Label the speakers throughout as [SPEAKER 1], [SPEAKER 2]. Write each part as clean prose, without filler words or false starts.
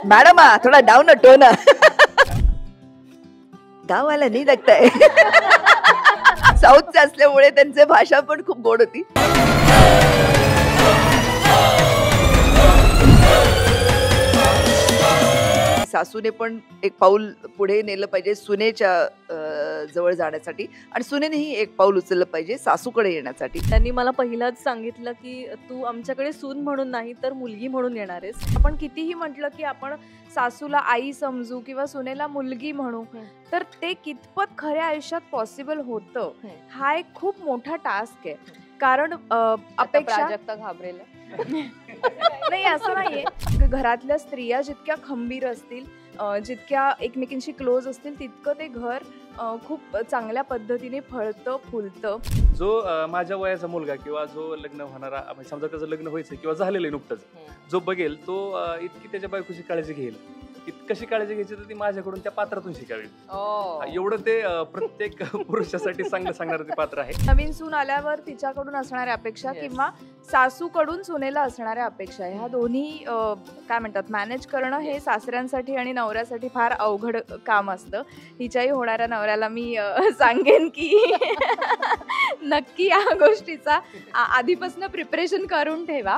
[SPEAKER 1] Madam थोड़ा down tone गाव वाला नहीं लगता है साऊथचे असल्यामुळे त्यांचे भाषा पण खूप गोड होती. सासूने पण एक पाऊल पुढे नेलं पाहिजे सुनेच्या जवळ जाण्यासाठी आणि सुनेनेही एक पाऊल उचललं पाहिजे सासूकडे येण्यासाठी.
[SPEAKER 2] त्यांनी मला पहिलाच सांगितलं की तू आमच्याकडे सून म्हणून नाही तर मुलगी म्हणून येणार आहेस. आपण कितीही म्हटलं की आपण सासूला आई समजू किंवा सुनेला मुलगी म्हणू तर ते कितपत खऱ्या आयुष्यात पॉसिबल होतं हा एक खूप मोठा टास्क आहे. कारण अपेक्षा
[SPEAKER 3] घाबरेल
[SPEAKER 2] नाही असं नाहीये. घरातल्या स्त्रिया जितक्या खंबीर असतील जितक्या एकमेकींशी क्लोज असतील तितकं ते घर खूप चांगल्या पद्धतीने फळतं फुलतं.
[SPEAKER 4] जो माझ्या वयाचा मुलगा किंवा जो लग्न होणारा समजा त्याचं लग्न व्हायचं किंवा झालेलं आहे नुकतंच जो बघेल तो इतकी त्याच्या बायकोची काळजी घेईल कशी काळजी घ्यायची तर ती माझ्याकडून त्या पात्रातून शिकावी. एवढं ते प्रत्येक पुरुषासाठी चांगलं सांगणारं ते पात्र आहे.
[SPEAKER 2] नवीन सून आल्यावर तिच्याकडून असणाऱ्या अपेक्षा किंवा सासूकडून सुनेला असणाऱ्या अपेक्षा ह्या दोन्ही काय म्हणतात मॅनेज करणं हे सासऱ्यांसाठी आणि नवऱ्यासाठी फार अवघड काम असतं. हिच्याही होणाऱ्या नवऱ्याला मी सांगेन की नक्की या गोष्टीचा आधीपासून प्रिपरेशन करून ठेवा.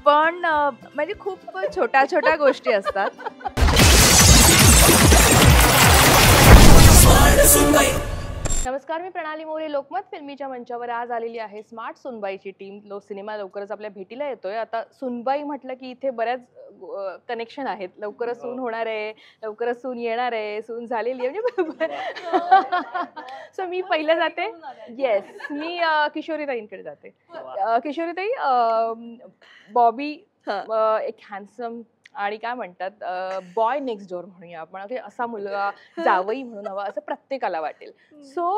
[SPEAKER 2] पण म्हणजे खूप छोट्या छोट्या गोष्टी असतात.
[SPEAKER 3] नमस्कार, मी प्रणाली मोरे. लोकमत फिल्मीच्या मंचावर आज आलेली आहे स्मार्ट सुनबाईची टीम. सिनेमा लवकरच आपल्या भेटीला येतोय. आता सुनबाई म्हटलं की इथे बऱ्याच कनेक्शन आहेत. लवकरच सून होणार आहे, लवकरच सून येणार आहे, सून झालेली आहे म्हणजे सो मी पहिलं जाते. येस, मी किशोरीताईंकडे जाते. किशोरीताई, बॉबी एक हँडसम आणि काय म्हणतात बॉय नेक्स्ट डोअर म्हणूया आपण, असा मुलगा जावई म्हणून हवा असं प्रत्येकाला वाटेल. सो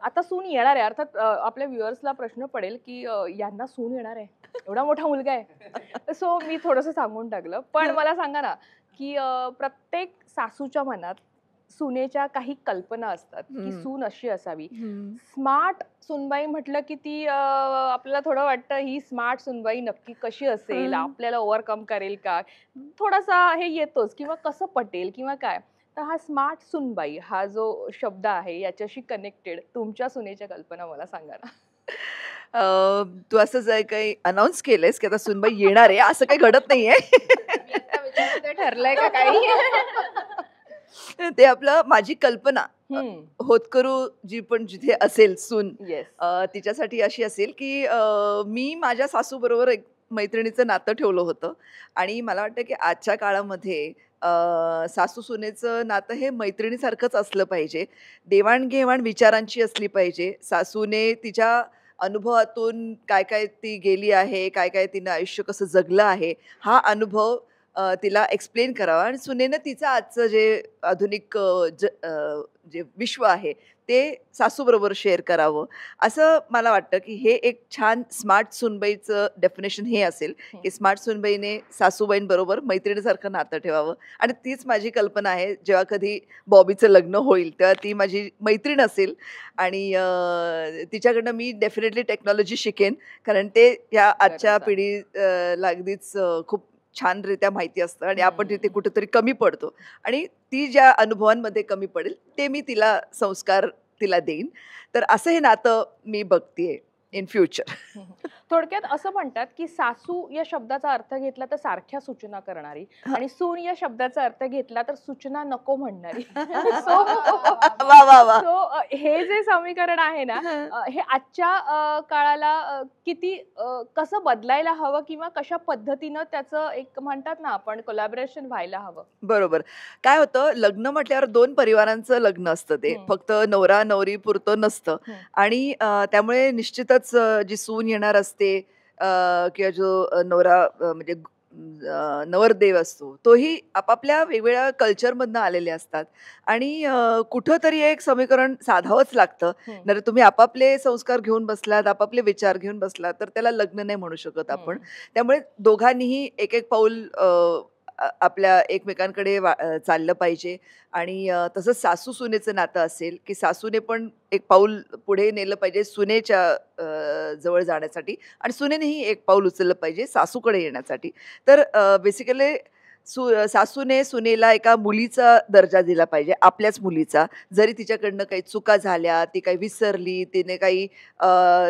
[SPEAKER 3] आता सून येणार आहे, अर्थात आपल्या व्ह्युअर्सला प्रश्न पडेल की यांना सून येणार आहे, एवढा मोठा मुलगा आहे. सो मी थोडंसं सांगून टाकलं. पण मला सांगा ना की प्रत्येक सासूच्या मनात सुनेच्या काही कल्पना असतात की सून अशी असावी. स्मार्ट सुनबाई म्हटलं की ती आपल्याला थोडं वाटतं ही स्मार्ट सुनबाई नक्की कशी असेल, आपल्याला ओव्हरकम करेल का, थोडासा हे येतोच किंवा कसं पटेल किंवा काय. तर हा स्मार्ट सुनबाई हा जो शब्द आहे याच्याशी कनेक्टेड तुमच्या सुनेच्या कल्पना मला सांगा ना.
[SPEAKER 1] तू असं काही अनाऊन्स केलंयस की आता सुनबाई येणार आहे असं काही घडत नाहीये.
[SPEAKER 2] ठरलंय का काही
[SPEAKER 1] ते आपलं माझी कल्पना होतकरू जी पण जिथे असेल सून तिच्यासाठी अशी असेल की मी माझ्या सासू बरोबर एक मैत्रिणीचं नातं ठेवलं होतं आणि मला वाटतं की आजच्या काळामध्ये सासू सुनेचं नातं हे मैत्रिणीसारखंच असलं पाहिजे. देवाणघेवाण विचारांची असली पाहिजे. सासूने तिच्या अनुभवातून काय काय ती गेली आहे, काय काय तिनं आयुष्य कसं जगलं आहे हा अनुभव तिला एक्सप्लेन करावा आणि सुनेनं तिचं आजचं जे आधुनिक जे विश्व आहे ते सासूबरोबर शेअर करावं. असं मला वाटतं की हे एक छान स्मार्ट सुनबाईचं डेफिनेशन हे असेल की स्मार्ट सुनबाईने सासूबाईंबरोबर मैत्रिणीसारखं नातं ठेवावं. आणि तीच माझी कल्पना आहे. जेव्हा कधी बॉबीचं लग्न होईल तेव्हा ती माझी मैत्रीण असेल आणि तिच्याकडनं मी डेफिनेटली टेक्नॉलॉजी शिकेन कारण ते ह्या आजच्या पिढीला अगदीच खूप छानरित्या माहिती असतं आणि आपण तिथे कुठेतरी कमी पडतो आणि ती ज्या अनुभवांमध्ये कमी पडेल ते मी तिला संस्कार तिला देईन. तर असं हे नातं मी बघतेय इन फ्युचर.
[SPEAKER 3] थोडक्यात असं म्हणतात की सासू या शब्दाचा अर्थ घेतला तर सारख्या सूचना करणारी आणि सून या शब्दाचा अर्थ घेतला तर सूचना नको म्हणणारी. सो हे जे समीकरण आहे ना हे आजच्या काळाला किती कसं बदलायला हवं किंवा कशा पद्धतीनं त्याचं एक म्हणतात ना आपण कोलॅबोरेशन व्हायला हवं.
[SPEAKER 1] बरोबर. काय होतं लग्न म्हटल्यावर दोन परिवारांचं लग्न असतं. ते फक्त नवरा नवरी पुरतं नसतं आणि त्यामुळे निश्चितच जी सून येणार असते किंवा जो नवरा म्हणजे नवरदेव असतो तोही आपापल्या वेगवेगळ्या कल्चरमधनं आलेले असतात आणि कुठंतरी एक समीकरण साधावंच लागतं. जर तुम्ही आपापले संस्कार घेऊन बसलात आपापले विचार घेऊन बसलात तर त्याला लग्न नाही म्हणू शकत आपण. त्यामुळे दोघांनीही एक एक पाऊल आपल्या एकमेकांकडे चाललं पाहिजे आणि तसंच सासू सुनेचं नातं असेल की सासूने पण एक पाऊल पुढे नेलं पाहिजे सुनेच्या जवळ जाण्यासाठी आणि सुनेनेही एक पाऊल उचललं पाहिजे सासूकडे येण्यासाठी. तर बेसिकली सासूने सुनेला एका मुलीचा दर्जा दिला पाहिजे, आपल्याच मुलीचा. जरी तिच्याकडनं काही चुका झाल्या, ती काही विसरली, तिने काही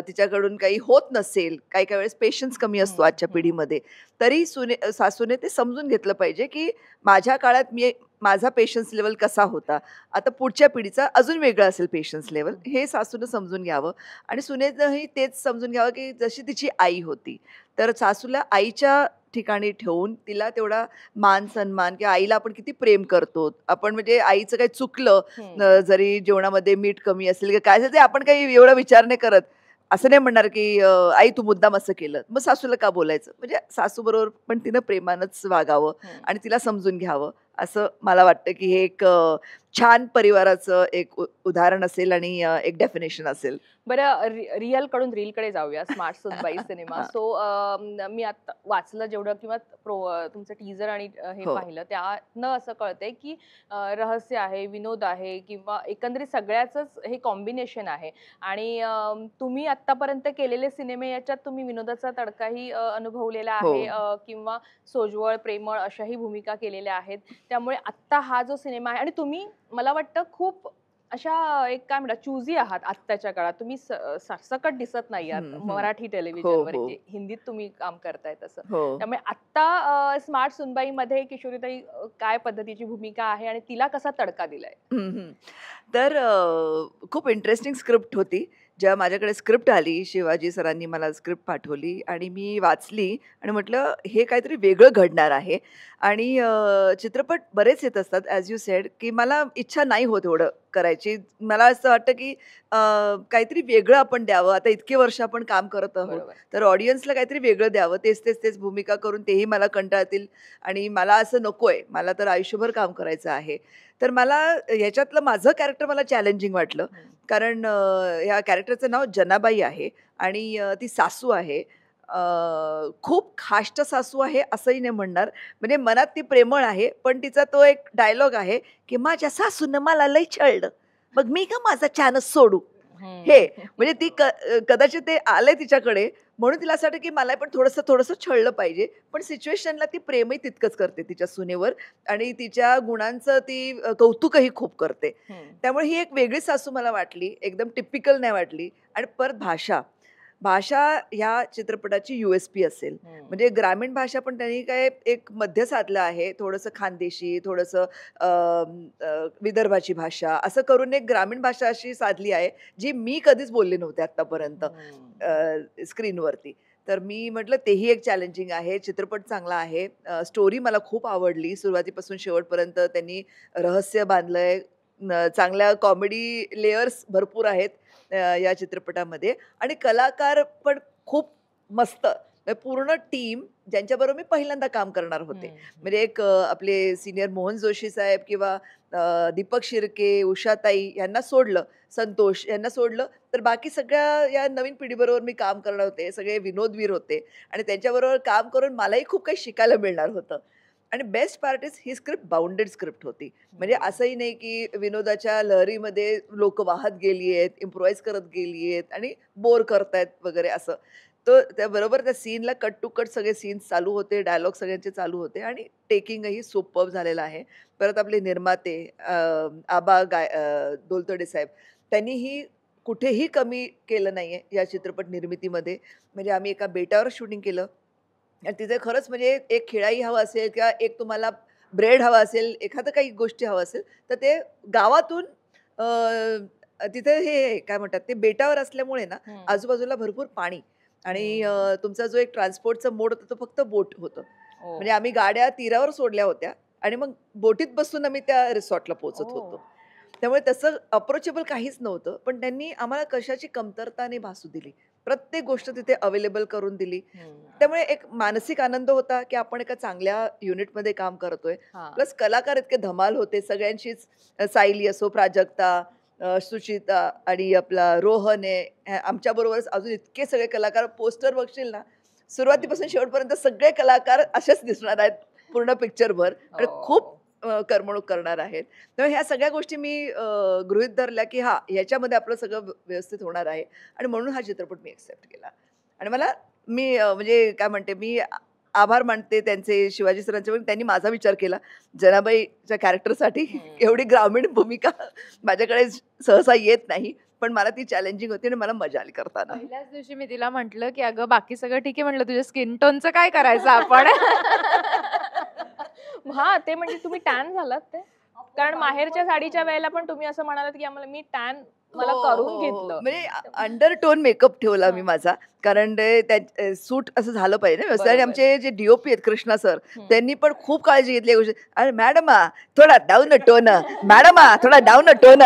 [SPEAKER 1] तिच्याकडून काही होत नसेल, काही काही वेळेस पेशन्स कमी असतो आजच्या पिढीमध्ये, तरी सासूने ते समजून घेतलं पाहिजे की माझ्या काळात माझा पेशन्स लेवल कसा होता, आता पुढच्या पिढीचा अजून वेगळा असेल पेशन्स लेवल, हे सासूनं समजून घ्यावं. आणि सुनेनंही तेच समजून घ्यावं की जशी तिची आई होती, तर सासूला आईच्या ठिकाणी ठेवून तिला तेवढा मान सन्मान, किंवा आईला आपण किती प्रेम करतो आपण, म्हणजे आईचं काही चुकलं, जरी जेवणामध्ये मीठ कमी असेल किंवा काय असेल, ते आपण काही एवढा विचार नाही करत. असं नाही म्हणणार की आई तू मुद्दाम असं केलं, मग सासूला का बोलायचं. म्हणजे सासू बरोबर पण तिनं प्रेमानंच वागावं आणि तिला समजून घ्यावं, असं मला वाटतं की हे एक छान परिवाराचं एक उदाहरण असेल आणि एक डेफिनेशन असेल.
[SPEAKER 3] बरं, रिअल कडून रील कडे जाऊया. स्मार्ट सुनबाई सिनेमा. सो मी आता वाचलं जेवढं किंवा तुमचं टीजर आणि हे पाहिलं, त्यानं असं कळतंय की रहस्य आहे, विनोद आहे, किंवा एकंदरीत सगळ्याच हे कॉम्बिनेशन आहे. आणि तुम्ही आतापर्यंत केलेले सिनेमे याच्यात तुम्ही विनोदाचा तडकाही अनुभवलेला आहे, किंवा सोज्वळ प्रेमळ अशाही भूमिका केलेल्या आहेत. त्यामुळे आत्ता हा जो सिनेमा आहे, आणि तुम्ही मला वाटतं खूप अशा एक काय म्हणतात चुजी आहात आत्ताच्या काळात, तुम्ही सरसकट दिसत नाही आहात मराठी टेलिव्हिजनवर, हिंदीत तुम्ही काम करताय तसं. त्यामुळे आत्ता स्मार्ट सुनबाई मध्ये किशोरीताई काय पद्धतीची भूमिका आहे आणि तिला कसा तडका दिलाय?
[SPEAKER 1] तर खूप इंटरेस्टिंग स्क्रिप्ट होती. जेव्हा माझ्याकडे स्क्रिप्ट आली, शिवाजी सरांनी मला स्क्रिप्ट पाठवली आणि मी वाचली आणि म्हटलं हे काहीतरी वेगळं घडणार आहे. आणि चित्रपट बरेच येत असतात ॲज यू सेड, की मला इच्छा नाही होत एवढं करायची. मला असं वाटतं की काहीतरी वेगळं आपण द्यावं. आता इतके वर्ष आपण काम करत आहोत, तर ऑडियन्सला काहीतरी वेगळं द्यावं. तेच भूमिका करून तेही मला कंटाळतील आणि मला असं नको आहे. मला तर आयुष्यभर काम करायचं आहे. तर मला ह्याच्यातलं माझं कॅरेक्टर मला चॅलेंजिंग वाटलं, कारण ह्या कॅरेक्टरचं नाव जनाबाई आहे आणि ती सासू आहे. खूप खाष्ट सासू आहे असंही नाही म्हणणार, म्हणजे मनात ती प्रेमळ आहे, पण तिचा तो एक डायलॉग आहे की माझ्या सासूनं मला लई छळलं, मग मी का माझा चानस सोडू. हे म्हणजे ती कदाचित ते आलंय तिच्याकडे, म्हणून तिला असं वाटतं की मला पण थोडंसं छळलं पाहिजे, पण सिच्युएशनला ती प्रेमही तितकंच करते तिच्या सुनेवर आणि तिच्या गुणांचं ती कौतुकही खूप करते. त्यामुळे ही एक वेगळी सासू मला वाटली, एकदम टिपिकल नाही वाटली. आणि परत भाषा ह्या चित्रपटाची USP असेल, म्हणजे ग्रामीण भाषा पण त्यांनी काय एक मध्य साधलं आहे, थोडंसं खानदेशी, थोडंसं विदर्भाची भाषा, असं करून एक ग्रामीण भाषा अशी साधली आहे जी मी कधीच बोलले नव्हते आतापर्यंत स्क्रीनवरती. तर मी म्हटलं तेही एक चॅलेंजिंग आहे. चित्रपट चांगला आहे, स्टोरी मला खूप आवडली, सुरुवातीपासून शेवटपर्यंत त्यांनी रहस्य बांधलंय, चांगल्या कॉमेडी लेयर्स भरपूर आहेत या चित्रपटामध्ये, आणि कलाकार पण खूप मस्त, पूर्ण टीम ज्यांच्याबरोबर मी पहिल्यांदा काम करणार होते. म्हणजे एक आपले सिनियर मोहन जोशी साहेब किंवा दीपक शिर्के, उषाताई यांना सोडलं, संतोष यांना सोडलं, तर बाकी सगळ्या या नवीन पिढीबरोबर मी काम करणार होते. सगळे विनोदवीर होते आणि त्यांच्याबरोबर काम करून मलाही खूप काही शिकायला मिळणार होतं. आणि best part is he script bounded script होती. म्हणजे असंही नाही की विनोदाच्या लहरीमध्ये लोक वाहत गेली आहेत, इम्प्रोवाइज करत गेली आहेत आणि बोर करतायत वगैरे असं. तर त्याबरोबर त्या सीनला कट टू कट सगळे सीन्स चालू होते, डायलॉग सगळ्यांचे चालू होते आणि टेकिंगही सुपर्ब झालेलं आहे. परत आपले निर्माते आबा दोलतडे साहेब, त्यांनीही कुठेही कमी केलं नाहीये या चित्रपट निर्मितीमध्ये. म्हणजे आम्ही एका बेटावर शूटिंग केलं आणि तिथे खरंच म्हणजे एक खेळाई हवा असेल किंवा एक तुम्हाला ब्रेड हवा असेल, एखादं काही गोष्टी हवं असेल, तर ते गावातून तिथे हे काय म्हणतात, ते बेटावर असल्यामुळे ना आजूबाजूला भरपूर पाणी आणि तुमचा जो एक ट्रान्सपोर्टचा मोड होता तो फक्त बोट होतं. म्हणजे आम्ही गाड्या तीरावर सोडल्या होत्या आणि मग बोटीत बसून आम्ही त्या रिसॉर्टला पोहोचत होतो. त्यामुळे तसं अप्रोचेबल काहीच नव्हतं, पण त्यांनी आम्हाला कशाची कमतरता नाही भासू दिली. प्रत्येक गोष्ट तिथे अवेलेबल करून दिली. त्यामुळे एक मानसिक आनंद होता की आपण एका चांगल्या युनिटमध्ये काम करतोय. प्लस कलाकार इतके धमाल होते सगळ्यांशीच, सायली असो, प्राजक्ता, सुचिता आणि आपला रोहन आहे, आमच्याबरोबरच अजून इतके सगळे कलाकार. पोस्टर बघशील ना, सुरुवातीपासून शेवटपर्यंत सगळे कलाकार असेच दिसणार आहेत पूर्ण पिक्चरभर आणि खूप करमणूक करणार आहेत. त्यामुळे ह्या सगळ्या गोष्टी मी गृहीत धरल्या की ह्याच्यामध्ये आपलं सगळं व्यवस्थित होणार आहे आणि म्हणून हा चित्रपट मी एक्सेप्ट केला. आणि मला म्हणजे काय म्हणते, मी आभार मानते त्यांचे, शिवाजी सरांचे. पण त्यांनी माझा विचार केला. जनाबाईच्या कॅरेक्टरसाठी एवढी ग्रामीण भूमिका माझ्याकडे सहसा येत नाही, पण मला ती चॅलेंजिंग होती आणि मला मजा आली करताना.
[SPEAKER 2] पहिल्याच दिवशी मी तिला म्हटलं की अगं बाकी सगळं ठीक आहे, म्हटलं तुझ्या स्किन टोनचं काय करायचं आपण.
[SPEAKER 3] हा, ते म्हणजे तुम्ही टॅन झालात ते, कारण माहेरच्या साडीच्या वेळेला पण तुम्ही असं म्हणालात की आम्हाला मी टॅन मला करून घेतलं,
[SPEAKER 1] म्हणजे अंडरटोन मेकअप ठेवला मी माझा, कारण ते सूट असं झालं पाहिजे ना. आणि आमचे जे डीओपी आहेत कृष्णा सर, त्यांनी पण खूप काळजी घेतली गोष्टी. अरे मॅडम थोडा डाऊन टोन, मॅडम थोडा डाऊन टोन.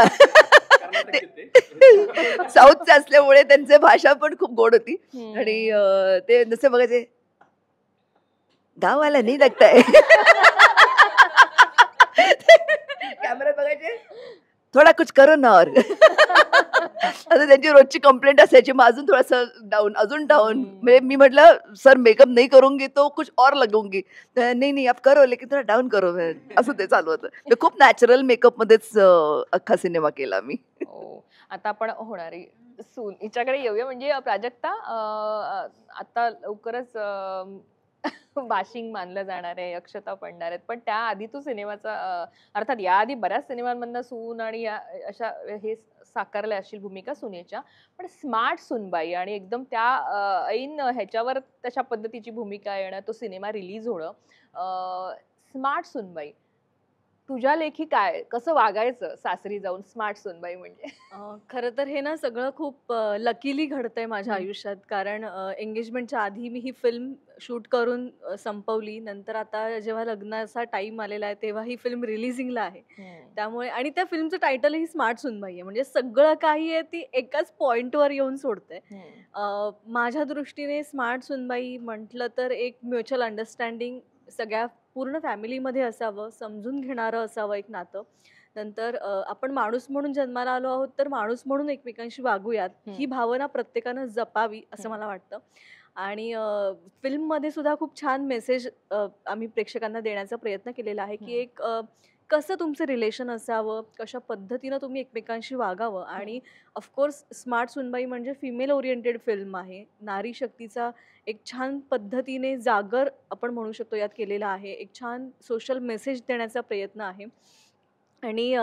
[SPEAKER 1] साऊथचे असल्यामुळे त्यांची भाषा पण खूप गोड होती. आणि ते जसे बघायचे गाववाला नाही लागताय, कॅमेरा बघायचे थोडा कुछ करो ना. और आता त्यांची रोजची कंप्लेंट असायची, मग अजून थोडंसं डाऊन, अजून डाऊन. म्हणजे मी म्हटलं सर मेकअप नाही करूंगी तो कुछ और लगूंगी. नाही नाही आप करो लेकिन थोडा डाऊन करो, असं ते चालू होतं. खूप नॅचरल मेकअप मध्येच अख्खा सिनेमा केला मी.
[SPEAKER 3] आता आपण होणारी सून हिच्याकडे येऊया. म्हणजे प्राजक्ता, आता लवकरच बाशिंग मानलं जाणार आहे, अक्षता पडणार आहेत, पण त्याआधी तू सिनेमाचा अर्थात याआधी बऱ्याच सिनेमांमधनं सून आणि अशा हे साकारल्या असतील भूमिका सुनेच्या, पण स्मार्ट सुनबाई आणि एकदम त्या ऐन ह्याच्यावर तशा पद्धतीची भूमिका येणं, तो सिनेमा रिलीज होणं. स्मार्ट सुनबाई तुझ्या लेखी काय, कसं वागायचं सासरी जाऊन स्मार्ट सुनबाई म्हणजे?
[SPEAKER 5] खरं तर हे ना सगळं खूप लकीली घडतंय माझ्या आयुष्यात, कारण एंगेजमेंटच्या आधी मी ही फिल्म शूट करून संपवली. नंतर आता जेव्हा लग्नाचा टाइम आलेला आहे तेव्हा ही फिल्म रिलीजिंगला आहे. त्यामुळे आणि त्या फिल्मचं टायटल ही स्मार्ट सुनबाई आहे, म्हणजे सगळं काही आहे ती एकाच पॉइंटवर येऊन सोडते. माझ्या दृष्टीने स्मार्ट सुनबाई म्हटलं तर एक म्युच्युअल अंडरस्टँडिंग सगळ्या पूर्ण फॅमिलीमध्ये असावं, समजून घेणारं असावं एक नातं. नंतर आपण माणूस म्हणून जन्माला आलो आहोत तर माणूस म्हणून एकमेकांशी वागूयात, ही भावना प्रत्येकानं जपावी असं मला वाटतं. आणि फिल्ममध्ये सुद्धा खूप छान मेसेज आम्ही प्रेक्षकांना देण्याचा प्रयत्न केलेला आहे की एक कसं तुमचं रिलेशन असावं, कशा पद्धतीनं तुम्ही एकमेकांशी वागावं. आणि ऑफकोर्स स्मार्ट सुनबाई म्हणजे फिमेल ओरिएंटेड फिल्म आहे. नारी शक्तीचा एक छान पद्धतीने जागर आपण म्हणू शकतो यात केलेला आहे. एक छान सोशल मेसेज देण्याचा प्रयत्न आहे. आणि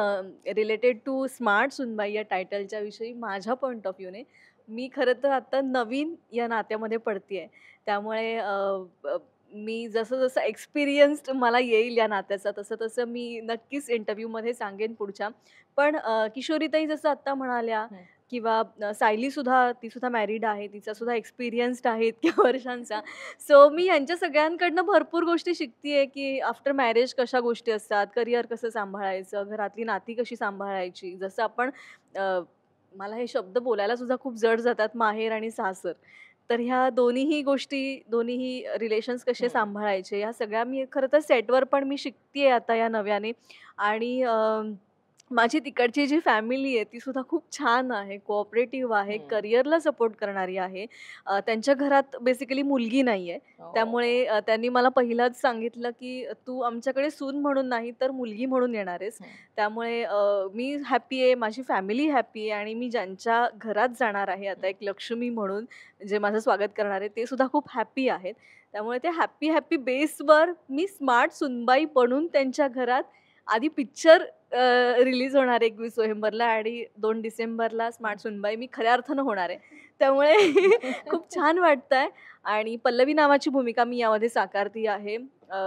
[SPEAKER 5] रिलेटेड टू स्मार्ट सुनबाई या टायटलच्या विषयी माझ्या पॉईंट ऑफ व्ह्यूने मी खरं तर आता नवीन या नात्यामध्ये पडते. त्यामुळे मी जसं जसं एक्सपिरियन्स्ड मला येईल या नात्याचा तसं तसं मी नक्कीच इंटरव्ह्यूमध्ये सांगेन पुढच्या. पण किशोरीताई जसं आत्ता म्हणाल्या किंवा सायलीसुद्धा, तीसुद्धा मॅरिड आहे, तिचासुद्धा एक्सपिरियन्स्ड आहे इतक्या वर्षांचा. सो मी ह्यांच्या सगळ्यांकडनं भरपूर गोष्टी शिकते आहे की आफ्टर मॅरेज कशा गोष्टी असतात, करिअर कसं सांभाळायचं, घरातली नाती कशी सांभाळायची. जसं आपण मला हे शब्द बोलायला सुद्धा खूप जड जातात, माहेर आणि सासर. तर ह्या दोन्हीही गोष्टी, दोन्हीही रिलेशन्स कसे सांभाळायचे, ह्या सगळ्या मी खरं तर सेटवर पण मी शिकते आहे आता या नव्याने. आणि माझी तिकडची जी फॅमिली आहे ती सुद्धा खूप छान आहे, कोऑपरेटिव्ह आहे, करिअरला सपोर्ट करणारी आहे. त्यांच्या घरात बेसिकली मुलगी नाही आहे, त्यामुळे त्यांनी मला पहिलाच सांगितलं की तू आमच्याकडे सून म्हणून नाही तर मुलगी म्हणून येणार आहेस. त्यामुळे मी हॅपी आहे, माझी फॅमिली हॅपी आहे. आणि मी ज्यांच्या घरात जाणार आहे आता एक लक्ष्मी म्हणून, जे माझं स्वागत करणार आहे ते सुद्धा खूप हॅपी आहेत. त्यामुळे ते हॅपी बेसवर मी स्मार्ट सुनबाई बनून त्यांच्या घरात आधी पिक्चर रिलीज होणार आहे 21 नोव्हेंबरला आणि 2 डिसेंबरला स्मार्ट सुनबाई मी खऱ्या अर्थानं होणार आहे. त्यामुळे खूप छान वाटतं आहे. आणि पल्लवी नावाची भूमिका मी यामध्ये साकारती आहे.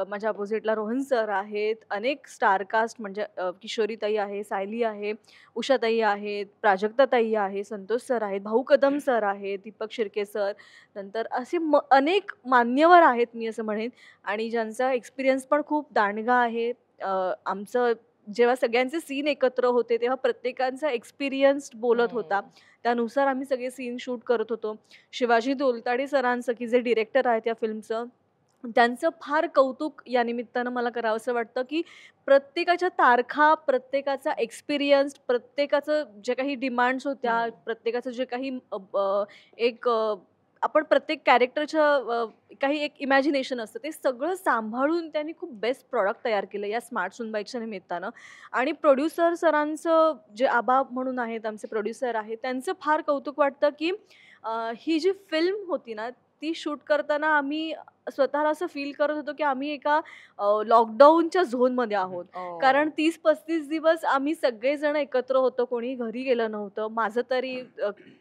[SPEAKER 5] माझ्या अपोजिटला रोहन सर आहेत, अनेक स्टारकास्ट म्हणजे किशोरीताई आहे, सायली आहे, उषाताई आहेत, प्राजक्ताताई आहे, संतोष सर आहेत, भाऊ कदम सर आहेत, दीपक शिर्के सर, नंतर असे अनेक मान्यवर आहेत मी असं म्हणेन. आणि ज्यांचा एक्सपिरियन्स पण खूप दांडगा आहे. आमचं जेव्हा सगळ्यांचे सीन एकत्र होते तेव्हा प्रत्येकांचा एक्सपिरियन्स बोलत होता, त्यानुसार आम्ही सगळे सीन शूट करत होतो. शिवाजी दोलताडे सरांचं की जे डिरेक्टर आहेत या फिल्मचं, त्यांचं फार कौतुक या निमित्तानं मला करावंसं वाटतं की प्रत्येकाच्या तारखा, प्रत्येकाचा एक्सपिरियन्स, प्रत्येकाचं जे काही डिमांड्स होत्या, प्रत्येकाचं जे काही एक आपण प्रत्येक कॅरेक्टरचं काही एक इमॅजिनेशन असतं ते सगळं सांभाळून त्यांनी खूप बेस्ट प्रॉडक्ट तयार केलं या स्मार्ट सुनबाईच्या निमित्तानं. आणि प्रोड्युसर सरांचं, जे आबा म्हणून आहेत आमचे प्रोड्युसर आहेत, त्यांचं फार कौतुक वाटतं की ही जी फिल्म होती ना ती शूट करताना आम्ही स्वतःला असं फील करत होतो की आम्ही एका लॉकडाऊनच्या झोनमध्ये आहोत. कारण 30-35 दिवस आम्ही सगळेजण एकत्र होतो, कोणी घरी गेलं नव्हतं. माझं तरी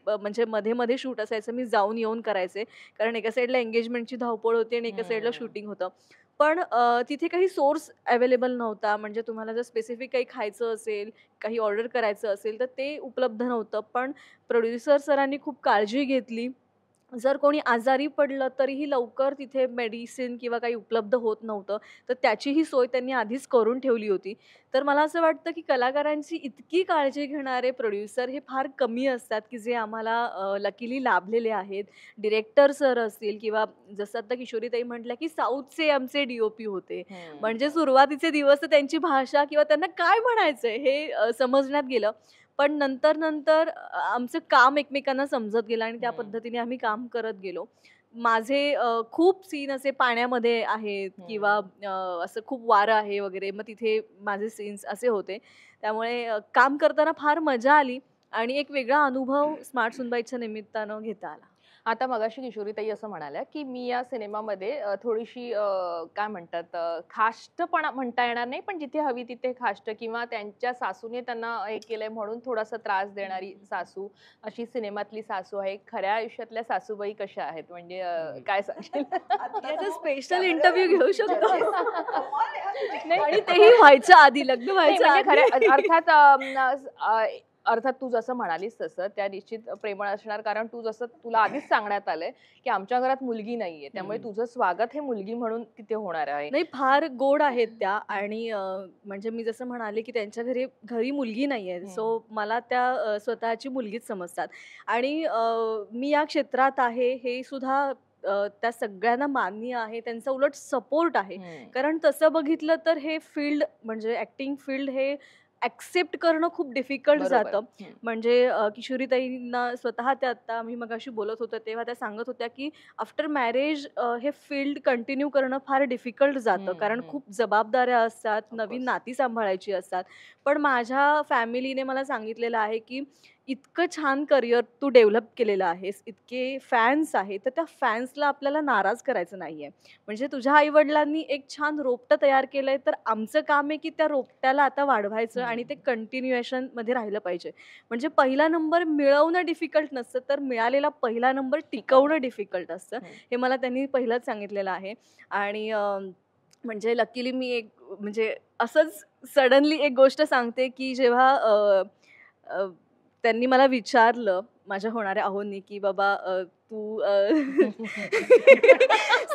[SPEAKER 5] म्हणजे मध्ये मध्ये शूट असायचं, मी जाऊन येऊन करायचे, कारण एका साईडला एंगेजमेंटची धावपळ होती आणि एका साईडला शूटिंग होतं. पण तिथे काही सोर्स अवेलेबल नव्हता. म्हणजे तुम्हाला जर स्पेसिफिक काही खायचं असेल, काही ऑर्डर करायचं असेल तर ते उपलब्ध नव्हतं. पण प्रोड्युसर सरांनी खूप काळजी घेतली. जर कोणी आजारी पडलं तरीही लवकर तिथे मेडिसिन किंवा काही उपलब्ध होत नव्हतं, तर त्याचीही सोय त्यांनी आधीच करून ठेवली होती. तर मला असं वाटतं की कलाकारांची इतकी काळजी घेणारे प्रोड्युसर हे फार कमी असतात, की जे आम्हाला लकीली लाभलेले आहेत. डिरेक्टर सर असतील किंवा जसं आता किशोरीताई म्हटल्या की साऊथचे आमचे DOP होते. म्हणजे सुरुवातीचे दिवस तर त्यांची भाषा किंवा त्यांना काय म्हणायचंय हे समजण्यात गेलं. पण नंतर आमचं काम एकमेकांना समजत गेलं आणि त्या पद्धतीने आम्ही काम करत गेलो. माझे खूप सीन असे पाण्यामध्ये आहेत किंवा असं खूप वारं आहे वगैरे, मग तिथे माझे सीन्स असे होते. त्यामुळे काम करताना फार मजा आली आणि एक वेगळा अनुभव स्मार्ट सुनबाईच्या निमित्तानं घेता आला.
[SPEAKER 3] आता मगाशी किशोरीताई असं म्हणाल्या की मी या सिनेमामध्ये थोडीशी काय म्हणतात खाष्टपणा म्हणता येणार नाही, पण जिथे हवी तिथे खाष्ट किंवा त्यांच्या सासूने त्यांना हे केलंय म्हणून थोडासा त्रास देणारी सासू, अशी सिनेमातली सासू आहे. खऱ्या आयुष्यातल्या सासूबाई कशा आहेत, म्हणजे काय सांगशील?
[SPEAKER 5] याचा स्पेशल इंटरव्ह्यू घेऊ शकतो. आणि तेही व्हायच्या आधी, लग्न व्हायच्या
[SPEAKER 3] म्हणजे
[SPEAKER 5] आधी.
[SPEAKER 3] खऱ्या अर्थात तू जसं म्हणालीस तसं त्या निश्चित प्रेमळ असणार, कारण तू जसं तुला आधीच सांगण्यात आलंय की आमच्या घरात मुलगी नाहीये, त्यामुळे तुझं स्वागत हे मुलगी म्हणून तिथे होणार आहे.
[SPEAKER 5] नाही, फार गोड आहेत त्या. आणि म्हणजे मी जसं म्हणाले की त्यांच्या घरी मुलगी नाहीये, सो मला त्या स्वतःची मुलगीच समजतात. आणि मी या क्षेत्रात आहे हे सुद्धा त्या सगळ्यांना मान्य आहे, त्यांचा उलट सपोर्ट आहे. कारण तसं बघितलं तर हे फील्ड म्हणजे ऍक्टिंग फील्ड हे ऍक्सेप्ट करणं खूप डिफिकल्ट जातं. म्हणजे किशोरीताईंना स्वतः त्या आता मी मगाशी बोलत होतो तेव्हा त्या सांगत होत्या की आफ्टर मॅरेज हे फील्ड कंटिन्यू करणं फार डिफिकल्ट जातं, कारण खूप जबाबदाऱ्या असतात, नवीन नाती सांभाळायची असतात. पण माझ्या फॅमिलीने मला सांगितलेलं आहे की इतकं छान करिअर तू डेव्हलप केलेलं आहेस, इतके फॅन्स आहेत, तर त्या फॅन्सला आपल्याला नाराज करायचं नाहीये. म्हणजे तुझ्या आईवडिलांनी एक छान रोपटं तयार केलंय, तर आमचं काम आहे की त्या रोपट्याला आता वाढवायचं आणि ते कंटिन्युएशन मध्ये राहिलं पाहिजे. म्हणजे पहिला नंबर मिळवणं डिफिकल्ट नसतं, तर मिळालेला पहिला नंबर टिकवणं डिफिकल्ट असतं. हे मला त्यांनी पहिलंच सांगितलेलं आहे. आणि म्हणजे लकीली मी एक म्हणजे असंच सडनली एक गोष्ट सांगते की जेव्हा त्यांनी मला विचारलं माझ्या होणाऱ्या आहोंनी की बाबा तू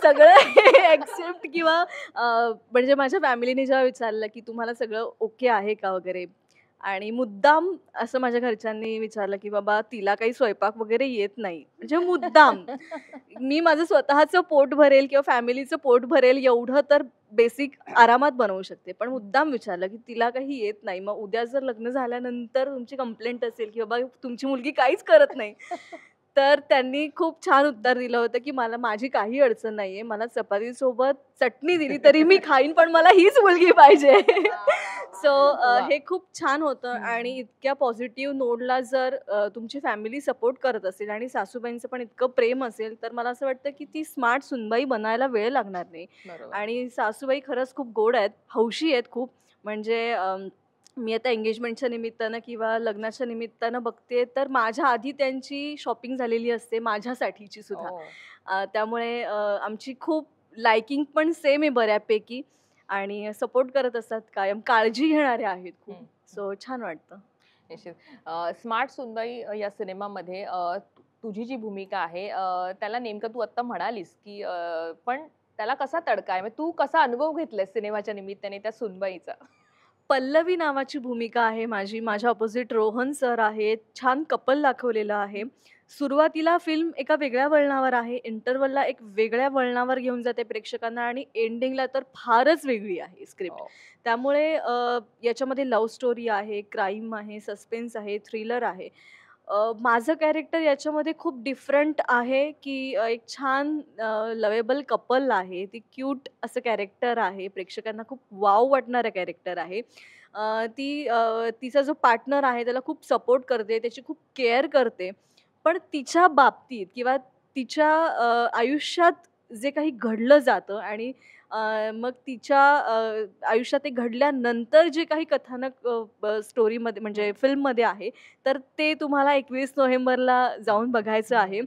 [SPEAKER 5] सगळं ऍक्सेप्ट किंवा म्हणजे माझ्या फॅमिलीने जेव्हा विचारलं की तुम्हाला सगळं ओके आहे का वगैरे, आणि मुद्दाम असं माझ्या घरच्यांनी विचारलं की बाबा तिला काही स्वयंपाक वगैरे येत नाही, म्हणजे मुद्दाम मी माझं स्वतःचं पोट भरेल किंवा फॅमिलीचं पोट भरेल एवढं तर बेसिक आरामात बनवू शकते, पण मुद्दाम विचारलं की तिला काही येत नाही, मग उद्या जर लग्न झाल्यानंतर तुमची कंप्लेंट असेल की बाबा तुमची मुलगी काहीच करत नाही, तर त्यांनी खूप छान उत्तर दिलं होतं की मला माझी काही अडचण नाहीये, मला चपातीसोबत चटणी दिली तरी मी खाईन, पण मला हीच मुलगी पाहिजे. सो हे खूप छान होतं. आणि इतक्या पॉझिटिव्ह नोडला जर तुमची फॅमिली सपोर्ट करत असेल आणि सासूबाईंचं पण इतकं प्रेम असेल, तर मला असं वाटतं की ती स्मार्ट सुनबाई बनायला वेळ लागणार नाही. आणि सासूबाई खरंच खूप गोड आहेत, हौशी आहेत खूप. म्हणजे मी आता एंगेजमेंटच्या निमित्तानं किंवा लग्नाच्या निमित्तानं बघते तर माझ्या आधी त्यांची शॉपिंग झालेली असते माझ्यासाठीची सुद्धा. त्यामुळे आमची खूप लाइकिंग पण सेम आहे बऱ्यापैकी आणि सपोर्ट करत असतात, कायम काळजी घेणारे आहेत खूप. सो छान वाटतं.
[SPEAKER 3] निश्चित. स्मार्ट सुनबाई या सिनेमामध्ये तुझी जी भूमिका आहे त्याला नेमकं तू आता म्हणालीस की पण त्याला कसा तडका आहे, तू कसा अनुभव घेतलाय सिनेमाच्या निमित्ताने त्या सुनबाईचा?
[SPEAKER 5] पल्लवी नावाची भूमिका आहे माझी. माझ्या ऑपोजिट रोहन सर आहेत. छान कपल दाखवलेलं आहे. सुरुवातीला फिल्म एका वेगळ्या वळणावर आहे, इंटरवलला एक वेगळ्या वळणावर घेऊन जाते प्रेक्षकांना आणि एंडिंगला तर फारच वेगळी आहे स्क्रिप्ट. त्यामुळे याच्यामध्ये लव्ह स्टोरी आहे, क्राईम आहे, सस्पेन्स आहे, थ्रिलर आहे. माझं कॅरेक्टर याच्यामध्ये खूप डिफरंट आहे की एक छान लवेबल कपल आहे. ती क्यूट असं कॅरेक्टर आहे. प्रेक्षकांना खूप वाव वाटणारं कॅरेक्टर आहे. तिचा जो पार्टनर आहे त्याला खूप सपोर्ट करते, त्याची खूप केअर करते. पण तिच्या बाबतीत किंवा तिच्या आयुष्यात जे काही घडलं जातं आणि मग तिच्या आयुष्यात ते घडल्यानंतर जे काही कथानक स्टोरीमध्ये म्हणजे फिल्ममध्ये आहे, तर ते तुम्हाला 21 नोव्हेंबरला जाऊन बघायचं आहे.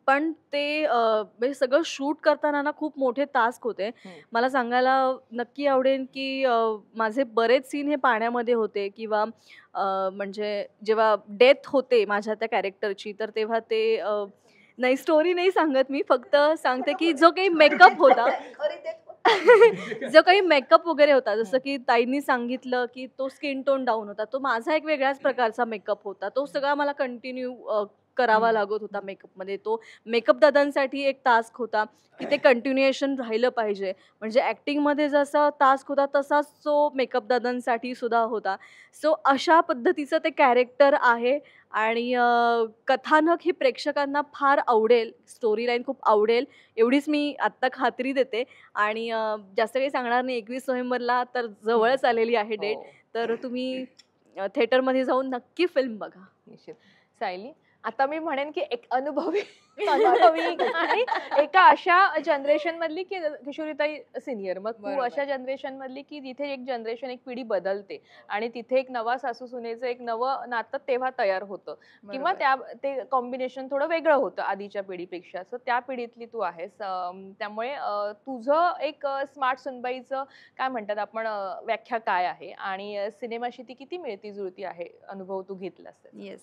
[SPEAKER 5] पण ते म्हणजे सगळं शूट करताना ना खूप मोठे टास्क होते. मला सांगायला नक्की आवडेल की माझे बरेच सीन हे पाण्यामध्ये होते किंवा म्हणजे जेव्हा डेथ होते माझ्या त्या कॅरेक्टरची, तर तेव्हा ते नाही, स्टोरी नाही सांगत मी, फक्त सांगते की जो काही मेकअप होता जो काही मेकअप वगैरे होता, जसं की ताईंनी सांगितलं की तो स्किन टोन डाऊन होता, तो माझा एक वेगळ्याच प्रकारचा मेकअप होता. तो सगळा मला कंटिन्यू करावा लागत होता मेकअपमध्ये. तो मेकअप दादांसाठी एक टास्क होता की ते कंटिन्युएशन राहिलं पाहिजे. म्हणजे ॲक्टिंगमध्ये जसा टास्क होता तसाच तो मेकअप दादांसाठी सुद्धा होता. सो अशा पद्धतीचं ते कॅरेक्टर आहे आणि कथानक ही प्रेक्षकांना फार आवडेल, स्टोरी लाईन खूप आवडेल एवढीच मी आत्ता खात्री देते. आणि जास्त काही सांगणार नाही. 21 नोव्हेंबरला तर जवळच आलेली आहे डेट, तर तुम्ही थिएटरमध्ये जाऊन नक्की फिल्म बघा.
[SPEAKER 3] निश्चित. सायली, आता मी म्हणेन की एक अनुभवी आणि एका अशा जनरेशन मधली की किशोरीताई सिनियर, मग तू अशा जनरेशन मधली की जिथे एक जनरेशन, एक पिढी बदलते आणि तिथे एक नवा सासू सुनेचं एक नवं नातं तेव्हा तयार होतं किंवा ते कॉम्बिनेशन थोडं वेगळं होतं आधीच्या पिढीपेक्षा. सो त्या पिढीतली तू आहेस, त्यामुळे तुझं एक स्मार्ट सुनबाईचं काय म्हणतात आपण व्याख्या काय आहे आणि सिनेमाशी ती किती मिळती जुळती आहे, अनुभव तू घेतलास?
[SPEAKER 2] येस,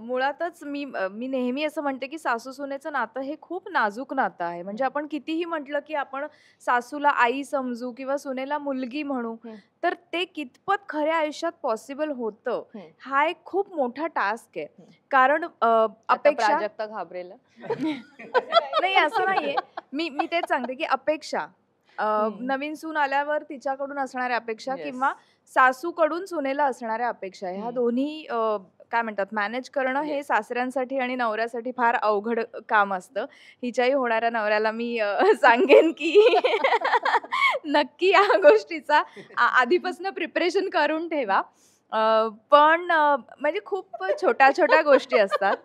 [SPEAKER 2] मुळातच मी नेहमी असं म्हणते की सासू सुनेचं नातं हे खूप नाजूक नातं आहे. म्हणजे आपण कितीही म्हटलं की आपण सासूला आई समजू किंवा सुनेला मुलगी म्हणू, तर ते कितपत खऱ्या आयुष्यात पॉसिबल होतं हा एक खूप मोठा टास्क आहे. कारण अपेक्षा
[SPEAKER 3] प्राजक्ता घाबरेल
[SPEAKER 2] नाही, असं नाहीये. मी तेच सांगते की अपेक्षा, नवीन सून आल्यावर तिच्याकडून असणाऱ्या अपेक्षा किंवा सासूकडून सुनेला असणाऱ्या अपेक्षा, ह्या दोन्ही काय म्हणतात मॅनेज करणं हे सासऱ्यांसाठी आणि नवऱ्यासाठी फार अवघड काम असतं. हिच्याही होणाऱ्या नवऱ्याला मी सांगेन की नक्की या गोष्टीचा आधीपासून प्रिपरेशन करून ठेवा. पण म्हणजे खूप छोट्या छोट्या गोष्टी असतात.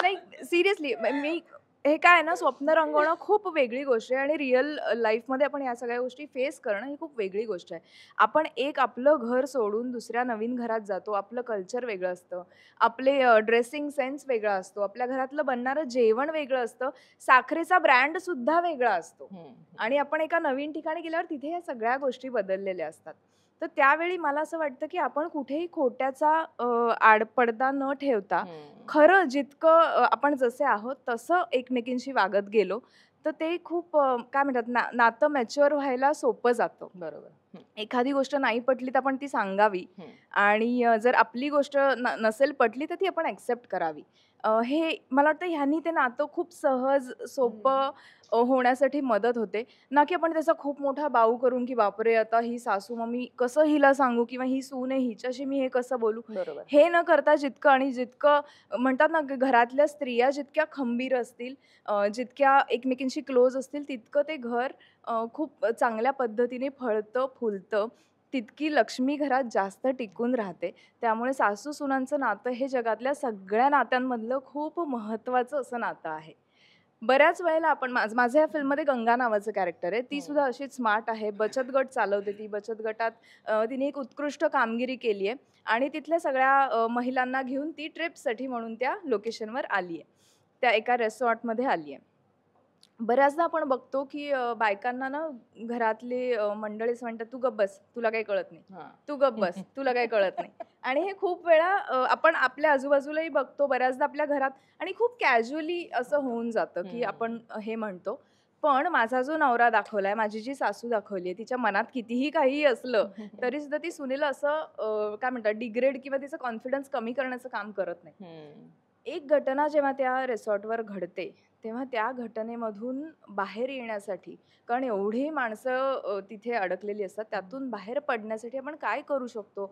[SPEAKER 2] लाईक सिरियसली मी हे काय ना, स्वप्न रंगवणं खूप वेगळी गोष्ट आहे आणि रिअल लाईफमध्ये आपण या सगळ्या गोष्टी फेस करणं ही खूप वेगळी गोष्ट आहे. आपण आपलं घर सोडून दुसऱ्या नवीन घरात जातो. आपलं कल्चर वेगळं असतं, आपले ड्रेसिंग सेन्स वेगळा असतो, आपल्या घरातलं बनणारं जेवण वेगळं असतं, साखरेचा ब्रँड सुद्धा वेगळा असतो आणि आपण एका नवीन ठिकाणी गेल्यावर तिथे या सगळ्या गोष्टी बदललेल्या असतात. तर त्यावेळी मला असं वाटतं की आपण कुठेही खोट्याचा आडपडदा न ठेवता खरं जितकं आपण जसे आहोत तसं एकमेकींशी वागत गेलो तर ते खूप काय म्हणतात नातं मॅच्युअर व्हायला सोपं जातं.
[SPEAKER 3] बरोबर.
[SPEAKER 2] एखादी गोष्ट नाही पटली तर आपण ती सांगावी आणि जर आपली गोष्ट नसेल पटली तर ती आपण ऍक्सेप्ट करावी. हे मला वाटतं ह्यांनी ते नातं खूप सहज सोपं होण्यासाठी मदत होते. ना की आपण त्याचा खूप मोठा बाऊ करून की बापरे आता ही सासू, मग मी कसं हिला सांगू किंवा ही सून आहे हिच्याशी मी हे कसं बोलू, हे न करता जितकं म्हणतात ना घरातल्या स्त्रिया जितक्या खंबीर असतील, जितक्या एकमेकींशी क्लोज असतील, तितकं ते घर खूप चांगल्या पद्धतीने फळतं फुलतं, तितकी लक्ष्मी घरात जास्त टिकून राहते. त्यामुळे सासू सुनांचं नातं हे जगातल्या सगळ्या नात्यांमधलं खूप महत्त्वाचं असं नातं आहे. बऱ्याच वेळेला आपण माझ्या या फिल्ममध्ये गंगा नावाचं कॅरेक्टर आहे. ती सुद्धा अशीच स्मार्ट आहे. बचत गट चालवते ती. बचत गटात तिने एक उत्कृष्ट कामगिरी केली आहे आणि तिथल्या सगळ्या महिलांना घेऊन ती ट्रिपसाठी म्हणून त्या लोकेशनवर आली आहे. त्या एका रेसॉर्टमध्ये आली आहे. बऱ्याचदा आपण बघतो की बायकांना ना घरातले मंडळीच म्हणतात तू गप्प बस, तुला काही कळत नाही, तू गप्प बस, तुला काही कळत नाही. आणि हे खूप वेळा आपण आपल्या आजूबाजूलाही बघतो, बऱ्याचदा आपल्या घरात, आणि खूप कॅज्युअली असं होऊन जातं की आपण हे म्हणतो. पण माझा जो नवरा दाखवलाय, माझी जी सासू दाखवली आहे, तिच्या मनात कितीही काही असलं तरी सुद्धा ती सुनेला असं काय म्हणतात डिग्रेड किंवा तिचं कॉन्फिडन्स कमी करण्याचं काम करत नाही. एक घटना जेव्हा त्या रिसॉर्टवर घडते तेव्हा त्या घटनेमधून बाहेर येण्यासाठी, कारण एवढी माणसं तिथे अडकलेली असतात, त्यातून बाहेर पडण्यासाठी आपण काय करू शकतो,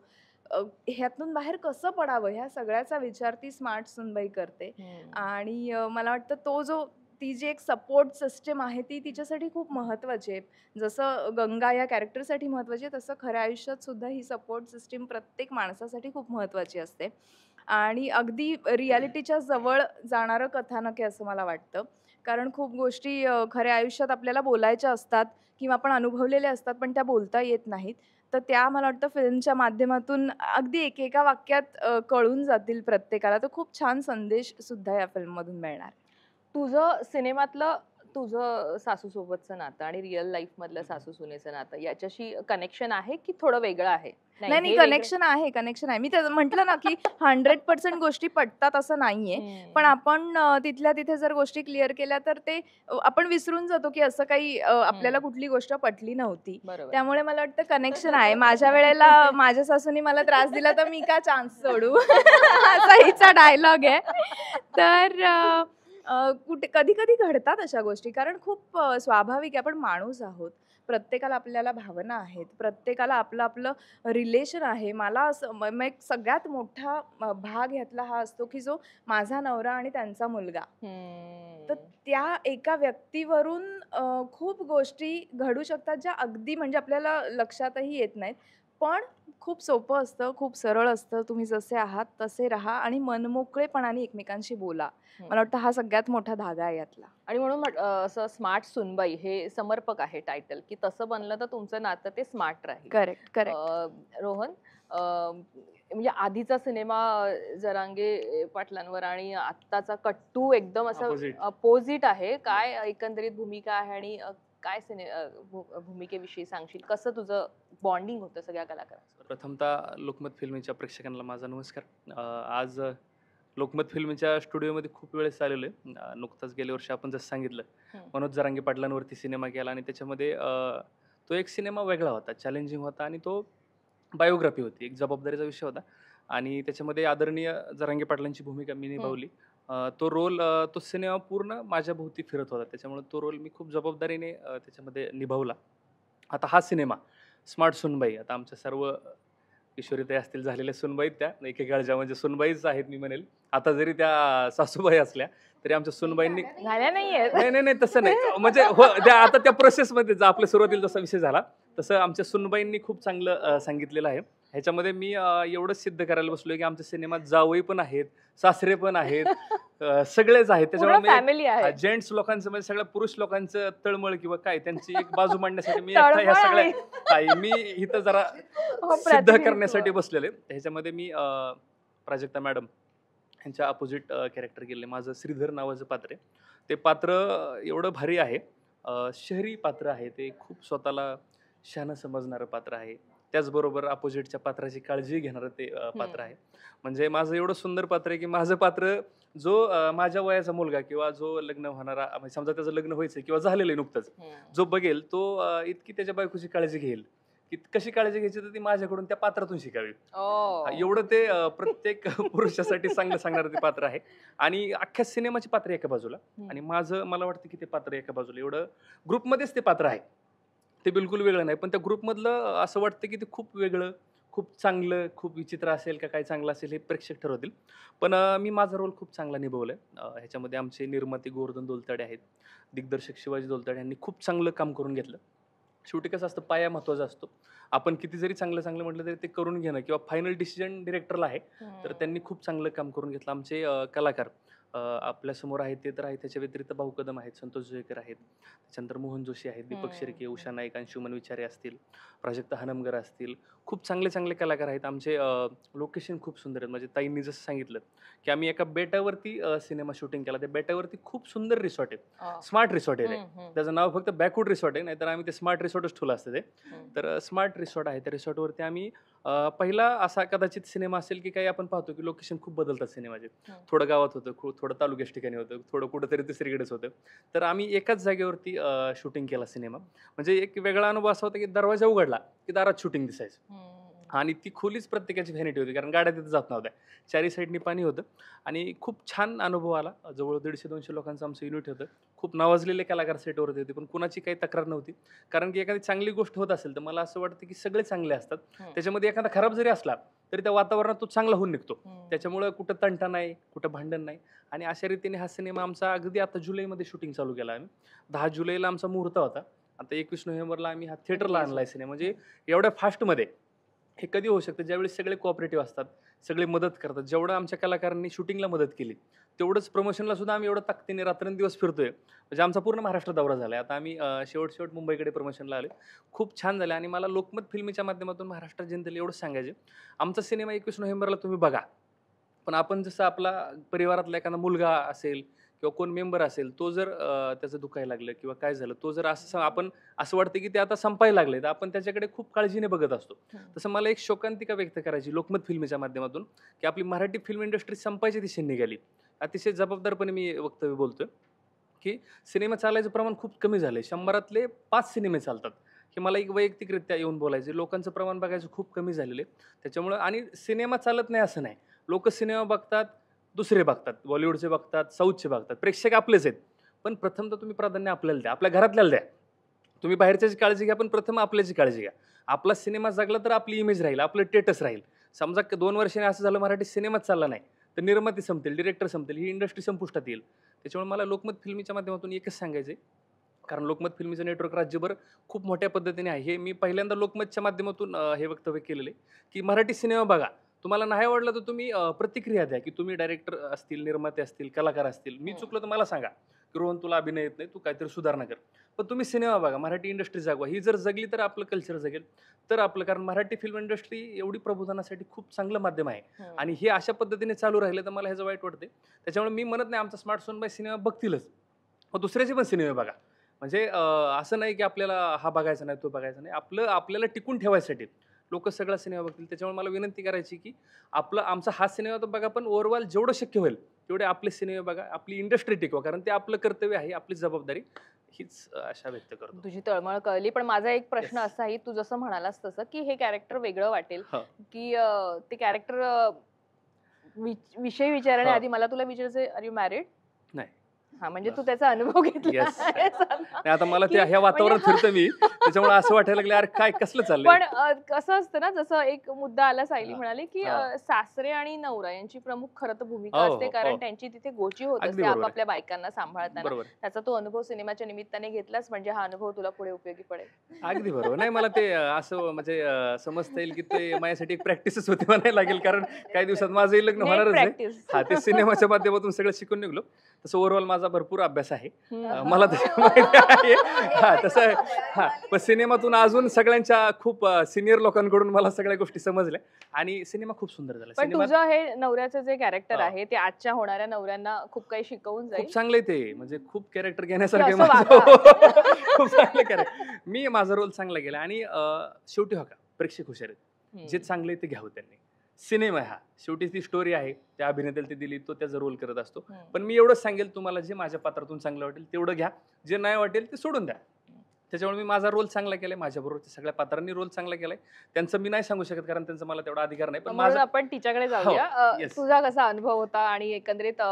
[SPEAKER 2] ह्यातून बाहेर कसं पडावं, ह्या सगळ्याचा विचार ती स्मार्ट सुनबाई करते. आणि मला वाटतं ती जी एक सपोर्ट सिस्टम आहे ती तिच्यासाठी खूप महत्त्वाची आहे. जसं गंगा या कॅरेक्टरसाठी महत्त्वाची आहे, तसं खऱ्या आयुष्यात सुद्धा ही सपोर्ट सिस्टीम प्रत्येक माणसासाठी खूप महत्त्वाची असते. आणि अगदी रियालिटीच्या जवळ जाणारं कथानक आहे असं मला वाटतं. कारण खूप गोष्टी खऱ्या आयुष्यात आपल्याला बोलायच्या असतात किंवा आपण अनुभवलेल्या असतात, पण त्या बोलता येत नाहीत. तर त्या मला वाटतं फिल्मच्या माध्यमातून अगदी एकेका वाक्यात कळून जातील प्रत्येकाला. तर खूप छान संदेश सुद्धा या फिल्ममधून मिळणार.
[SPEAKER 3] तुझं सिनेमातलं तुझं सासू सोबतचं नातं आणि रिअल लाईफ मधलं सासू सुनेचं नातं याच्याशी कनेक्शन आहे की थोडं वेगळं आहे?
[SPEAKER 2] नाही, कनेक्शन आहे. मी म्हटलं ना की 100% गोष्टी पटतात असं नाहीये. पण आपण तिथल्या तिथे जर गोष्टी क्लिअर केल्या तर ते आपण विसरून जातो की असं काही आपल्याला कुठली गोष्ट पटली नव्हती. त्यामुळे मला वाटतं कनेक्शन आहे. माझ्या वेळेला माझ्या सासूनी मला त्रास दिला तर मी का चान्स सोडू असा हिचा डायलॉग आहे. तर कुठे कधी कधी घडतात अशा गोष्टी, कारण खूप स्वाभाविक आहे. आपण माणूस आहोत, प्रत्येकाला आपल्याला भावना आहेत, प्रत्येकाला आपलं आपलं रिलेशन आहे. मला असं एक सगळ्यात मोठा भाग ह्यातला हा असतो की जो माझा नवरा आणि त्यांचा मुलगा. तर त्या एका व्यक्तीवरून खूप गोष्टी घडू शकतात ज्या अगदी म्हणजे आपल्याला लक्षातही येत नाहीत. पण खूप सोपं असतं, खूप सरळ असतं. तुम्ही जसे आहात तसे राहा आणि मनमोकळेपणाने एकमेकांशी बोला. मला वाटतं हा सगळ्यात मोठा धागा आहे यातला.
[SPEAKER 3] आणि म्हणून असं स्मार्ट सुनबाई हे समर्पक आहे टायटल, की तसं बनलं तर तुमचं नातं ते स्मार्ट राहील.
[SPEAKER 2] करेक्ट.
[SPEAKER 3] रोहन, म्हणजे आधीचा सिनेमा जरांगे पाटलांवर आणि आत्ताचा कट्टू एकदम असं अपोजिट आहे. काय एकंदरीत भूमिका आहे आणि काय भूमिकेविषयी सांगशील? कसं तुझं बॉन्डिंग होतं सगळ्या कलाकारांसोबत?
[SPEAKER 4] प्रथमतः लोकमत फिल्मीच्या प्रेक्षकांना माझा नमस्कार. आज लोकमत फिल्मीच्या स्टुडिओमध्ये खूप वेळेस आलेलो आहे. नुकताच गेल्या वर्षी आपण जसं सांगितलं मनोज जरांगे पाटलांवरती सिनेमा केला आणि त्याच्यामध्ये तो एक सिनेमा वेगळा होता, चॅलेंजिंग होता आणि तो बायोग्राफी होती, एक जबाबदारीचा विषय होता आणि त्याच्यामध्ये आदरणीय जरांगे पाटलांची भूमिका मी निभावली. तो रोल तो सिनेमा पूर्ण माझ्या भोवती फिरत होता, त्याच्यामुळे तो रोल मी खूप जबाबदारीने त्याच्यामध्ये निभावला. आता हा सिनेमा स्मार्ट सुनबाई, आता आमच्या सर्व किशोरीताई असतील झालेल्या सुनबाई, त्या एकेकाळच्या म्हणजे सुनबाईच आहेत मी म्हणेल. आता जरी त्या सासूबाई असल्या तरी आमच्या सुनबाईंनी
[SPEAKER 3] झाल्या नाहीये.
[SPEAKER 4] नाही तसं नाही, म्हणजे आता त्या प्रोसेसमध्ये आपल्या सुरुवातीला जसा विषय झाला तसं आमच्या सुनबाईंनी खूप चांगलं सांगितलेलं आहे. ह्याच्यामध्ये मी एवढंच सिद्ध करायला बसलोय की आमच्या सिनेमात जावई पण आहेत, सासरे पण आहेत, सगळेच आहेत. त्याच्यामुळे जेंट्स लोकांचं म्हणजे सगळ्या पुरुष लोकांचं तळमळ किंवा काय त्यांची एक बाजू मांडण्यासाठी मी ह्या सगळ्या मी इथं जरा सिद्ध करण्यासाठी बसलेले. ह्याच्यामध्ये मी प्राजक्ता मॅडम यांच्या अपोजिट कॅरेक्टर केले. माझं श्रीधर नावाचं पात्र आहे. ते पात्र एवढं भारी आहे, शहरी पात्र आहे, ते खूप स्वतःला शहाणं समजणारं पात्र आहे. त्याचबरोबर अपोजिटच्या पात्राची काळजी घेणारं ते पात्र आहे. म्हणजे माझं एवढं सुंदर पात्र आहे की माझं पात्र जो माझ्या वयाचा मुलगा किंवा जो लग्न होणारा, म्हणजे समजा त्याचं लग्न व्हायचं किंवा झालेलं आहे नुकतंच, जो बघेल तो इतकी त्याच्या बायकोची काळजी घेईल की कशी काळजी घ्यायची तर ती माझ्याकडून त्या पात्रातून शिकावी. एवढं ते प्रत्येक पुरुषासाठी चांगलं सांगणारं ते पात्र आहे. आणि अख्ख्या सिनेमाची पात्र एका बाजूला आणि माझं मला वाटतं की ते पात्र एका बाजूला, एवढं ग्रुपमध्येच ते पात्र आहे, ते बिलकुल वेगळं नाही. पण त्या ग्रुपमधलं असं वाटतं की ते खूप वेगळं, खूप चांगलं, खूप विचित्र असेल का काय चांगलं असेल हे प्रेक्षक ठरवतील. पण मी माझा रोल खूप चांगला निभवलाय. ह्याच्यामध्ये आमचे निर्माते गोवर्धन दोलतडे आहेत, दिग्दर्शक शिवाजी दोलतडे यांनी खूप चांगलं काम करून घेतलं. शेवटी कसं असतं, पाया महत्त्वाचा असतो. आपण किती जरी चांगलं म्हटलं तरी ते करून घेणं किंवा फायनल डिसिजन डिरेक्टरला आहे. तर त्यांनी खूप चांगलं काम करून घेतलं. आमचे कलाकार आपल्यासमोर आहेत ते तर आहेत, त्याच्या व्यतिरिक्त भाऊ कदम आहेत, संतोष जोयकर आहेत, त्याच्यानंतर मोहन जोशी आहेत, दीपक शिर्के, उषा नाईक, अंशुमन विचारे असतील, प्राजक्ता हनमगर असतील, खूप चांगले कलाकार आहेत. आमचे लोकेशन खूप सुंदर आहेत. म्हणजे ताईंनी जसं सांगितलं की आम्ही एका बेटावरती सिनेमा शूटिंग केला. त्या बेटावरती खूप सुंदर रिसॉर्ट आहे, स्मार्ट रिसॉर्ट आहे. त्याचं नाव फक्त बॅकवूड रिसॉर्ट आहे, नाहीतर आम्ही ते स्मार्ट रिसॉर्टच ठेवलं असतं ते. तर स्मार्ट रिसॉर्ट आहे. त्या रिसॉर्टवरती आम्ही पहिला असा कदाचित सिनेमा असेल की काही आपण पाहतो की लोकेशन खूप बदलतात सिनेमाचे. थोडं गावात होतं, थोडं तालुक्याच्या ठिकाणी होतं, थोडं कुठंतरी दुसरीकडेच होतं. तर आम्ही एकाच जागेवरती शूटिंग केला सिनेमा. म्हणजे एक वेगळा अनुभव असा होता की दरवाजा उघडला की दारात शूटिंग दिसायचं आणि ती खोलीच प्रत्येकाची व्हॅनिटी होती, कारण गाड्या तिथे जात नव्हत्या, चारी साईडनी पाणी होतं आणि खूप छान अनुभव आला. जवळ 150-200 लोकांचं आमचं युनिट होतं. खूप नावाजलेले कलाकार सेटवरती होते, पण कुणाची काही तक्रार नव्हती. कारण की एखादी चांगली गोष्ट होत असेल तर मला असं वाटतं की सगळे चांगले असतात. त्याच्यामध्ये एखादा खराब जरी असला तरी त्या वातावरणात तो चांगला होऊन निघतो. त्याच्यामुळं कुठं तंटा नाही, कुठं भांडण नाही. आणि अशा रीतीने हा सिनेमा आमचा अगदी आता जुलैमध्ये शूटिंग चालू केला आम्ही. 10 जुलैला आमचा मुहूर्त होता. आता 21 नोव्हेंबरला आम्ही हा थिएटरला आणलाय सिनेमा. म्हणजे एवढ्या फास्टमध्ये हे कधी होऊ शकतं ज्यावेळी सगळे कोऑपरेटिव्ह असतात, सगळे मदत करतात. जेवढं आमच्या कलाकारांनी शूटिंगला मदत केली तेवढंच प्रमोशनला सुद्धा आम्ही एवढं ताकदीने रात्रंदिवस फिरतोय. म्हणजे आमचा पूर्ण महाराष्ट्र दौरा झाला आहे. आता आम्ही शेवट मुंबईकडे प्रमोशनला आलो. खूप छान झालं आणि मला लोकमत फिल्मीच्या माध्यमातून महाराष्ट्र जनतेला एवढंच सांगायचं, आमचा सिनेमा 21 नोव्हेंबरला तुम्ही बघा. पण आपण जसं आपला परिवारातला एखादा मुलगा असेल किंवा कोण मेंबर असेल, तो जर त्याचं दुखायला लागलं किंवा काय झालं, तो जर असं आपण असं वाटतं की ते आता संपायला लागले, तर आपण त्याच्याकडे खूप काळजीने बघत असतो. तसं मला एक शोकांतिका व्यक्त करायची लोकमत फिल्मीच्या माध्यमातून, की आपली मराठी फिल्म इंडस्ट्री संपायची दिशेने निघाली. अतिशय जबाबदारपणे मी वक्तव्य बोलतोय की सिनेमा चालायचं प्रमाण खूप कमी झालंय. 100रातले 5 सिनेमे चालतात. हे मला एक वैयक्तिकरित्या येऊन बोलायचे. लोकांचं प्रमाण बघायचं खूप कमी झालेलं आहे. त्याच्यामुळं आणि सिनेमा चालत नाही असं नाही. लोक सिनेमा बघतात, दुसरे बघतात, बॉलिवूडचे बघतात, साऊथचे बघतात. प्रेक्षक आपलेच आहेत. पण प्रथम तर तुम्ही प्राधान्य आपल्याला द्या, आपल्या घरातल्याला द्या. तुम्ही बाहेरच्याची काळजी घ्या, पण प्रथम आपल्याची काळजी घ्या. आपला सिनेमा जगला तर आपली इमेज राहील, आपलं स्टेटस राहील. समजा 2 वर्षांनी असं झालं मराठी सिनेमाच चालला नाही, तर निर्माती संपतील, डिरेक्टर संपतील, ही इंडस्ट्री संपुष्टात येईल. त्याच्यामुळे मला लोकमत फिल्मीच्या माध्यमातून एकच सांगायचं आहे, कारण लोकमत फिल्मीचं नेटवर्क राज्यभर खूप मोठ्या पद्धतीने आहे. हे मी पहिल्यांदा लोकमतच्या माध्यमातून हे वक्तव्य केलेलं आहे की मराठी सिनेमा बघा. तुम्हाला नाही आवडलं तर तुम्ही प्रतिक्रिया द्या, की तुम्ही डायरेक्टर असतील, निर्माते असतील, कलाकार असतील. मी चुकलो तर मला सांगा की रोहन तुला अभिनय येत नाही, तू काहीतरी सुधारणा कर. पण तुम्ही सिनेमा बघा, मराठी इंडस्ट्री जागवा. ही जर जगली तर आपलं कल्चर जगेल, तर आपलं, कारण मराठी फिल्म इंडस्ट्री एवढी प्रबोधनासाठी खूप चांगलं माध्यम आहे आणि हे अशा पद्धतीने चालू राहिलं तर मला ह्याचं वाईट वाटते. त्याच्यामुळे मी म्हणत नाही आमचा स्मार्ट सोनबाई सिनेमा बघतीलच, मग दुसऱ्याचे पण सिनेमे बघा. म्हणजे असं नाही की आपल्याला हा बघायचा नाही, तो बघायचा नाही. आपल्याला टिकून ठेवायसाठी लोक सगळा सिनेमा बघतील. त्याच्यामुळे मला विनंती करायची की आमचा हा सिनेमा तर बघा, पण ओव्हरऑल जेवढं शक्य होईल तेवढे आपले सिनेमे बघा, आपली इंडस्ट्री टिकवा, कारण ते आपलं कर्तव्य आहे, आपली जबाबदारी. हीच आशा व्यक्त करतो.
[SPEAKER 3] तुझी तळमळ कळली. पण माझा एक प्रश्न असा आहे, तू जसं म्हणालास तसं की हे कॅरेक्टर वेगळं वाटेल, की ते कॅरेक्टर विषय विचारण्या आधी मला तुला विचारायचं, आर यू मॅरिड?
[SPEAKER 4] नाही.
[SPEAKER 3] हा, म्हणजे तू त्याचा अनुभव घेतला.
[SPEAKER 4] आता मला ते ह्या वातावरणात फिरतो मी, त्याच्यामुळे असं वाटायला लागलं अरे काय कसलं चाललंय.
[SPEAKER 3] पण कसं असतं ना, जसं एक मुद्दा आला, सायली म्हणाली की सासरे आणि नवरा यांची प्रमुख खरं तर भूमिका असते, कारण त्यांची तिथे गोची होत असते आपापल्या बायकांना सांभाळताना. त्याचा तो अनुभव सिनेमाच्या निमित्ताने घेतलास, म्हणजे हा अनुभव तुला पुढे उपयोगी पडेल.
[SPEAKER 4] अगदी बरोबर. नाही, मला ते असं म्हणजे समजता येईल की ते माझ्यासाठी एक प्रॅक्टिसच होती म्हणायला लागेल, कारण काही दिवसात माझंही लग्न होणारच आहे. हा, ते सिनेमाच्या माध्यमातून सगळं शिकून निघलो. तसं ओव्हरऑल माझा भरपूर अभ्यास आहे, मला तसं माहिती आहे. हा, तसं हा, पण सिनेमातून अजून सगळ्यांच्या खूप सिनियर लोकांकडून मला सगळ्या गोष्टी समजल्या आणि सिनेमा खूप सुंदर झाला.
[SPEAKER 3] पण तुझं हे नवऱ्याचं जे कॅरेक्टर आहे ते आजच्या होणाऱ्या नवऱ्यांना खूप काही शिकवून जाईल.
[SPEAKER 4] खूप चांगलं आहे ते, म्हणजे खूप कॅरेक्टर घेण्यासारखं खूप चांगलं कॅरेक्टर. मी माझा रोल चांगला केला आणि शेवटी हो का प्रेक्षक हुशार आहेत, जे चांगले ते घ्यावं त्यांनी. सिनेमा हा शेवटी ती स्टोरी आहे, त्या अभिनेत्याला ती दिली, तो त्याचा रोल करत असतो. पण मी एवढंच सांगेल, तुम्हाला जे माझ्या पात्रातून चांगलं वाटेल तेवढं घ्या, जे नाही वाटेल ते सोडून द्या. त्याच्यामुळे मी माझा रोल चांगला केलाय, माझ्याबरोबर सगळ्या पात्रांनी रोल चांगला केलाय. त्यांचं मी नाही सांगू शकत, कारण त्यांचा मला तेवढा अधिकार नाही. पण माझा
[SPEAKER 3] आपण तिच्याकडे जाऊया. तुझा कसा अनुभव होता आणि एकंदरीत